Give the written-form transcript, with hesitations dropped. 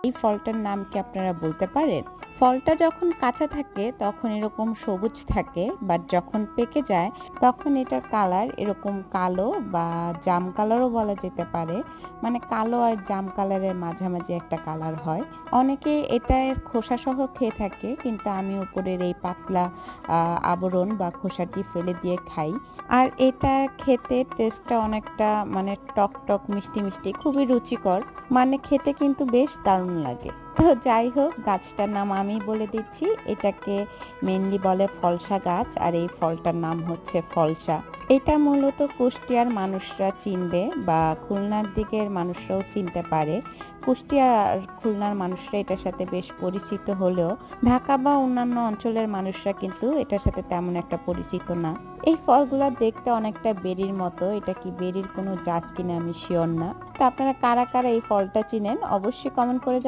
এই ফলটার নাম কি আপনারা বলতে পারেন? ফলটা যখন কাঁচা থাকে তখন এরকম সবুজ থাকে, বাট যখন পেকে যায় তখন এটার কালার এরকম কালো বা জাম কালারও বলা যেতে পারে। মানে কালো আর জাম কালারের মাঝামাঝি একটা কালার হয়। অনেকে এটা এর খোসাসহ খেয়ে থাকে, কিন্তু আমি উপরের এই পাতলা আবরণ বা খোসাটি ফেলে দিয়ে খাই। আর এটা খেতে টেস্টটা অনেকটা মানে টক মিষ্টি মিষ্টি, খুবই রুচিকর। মানে খেতে কিন্তু বেশ দারুণ লাগে। তো যাই হোক, গাছটার নাম আমি বলে দিচ্ছি। এটাকে মেইনলি বলে ফলসা গাছ, আর এই ফলটার নাম হচ্ছে ফলসা। এটা মূলত কুষ্টিয়ার মানুষরা চিনবে বা খুলনার দিকের মানুষরাও চিনতে পারে। কুষ্টিয়া আর খুলনার মানুষরা এটার সাথে বেশ পরিচিত হলেও ঢাকা বা অন্যান্য অঞ্চলের মানুষরা কিন্তু এটার সাথে তেমন একটা পরিচিত না। এই ফলগুলা দেখতে অনেকটা বেরির মতো। এটা কি বেরির কোনো জাত কিনা আমি শিওর না। তো আপনারা কারা কারা এই ফলটা চিনেন অবশ্যই কমেন্ট করে জানাবেন।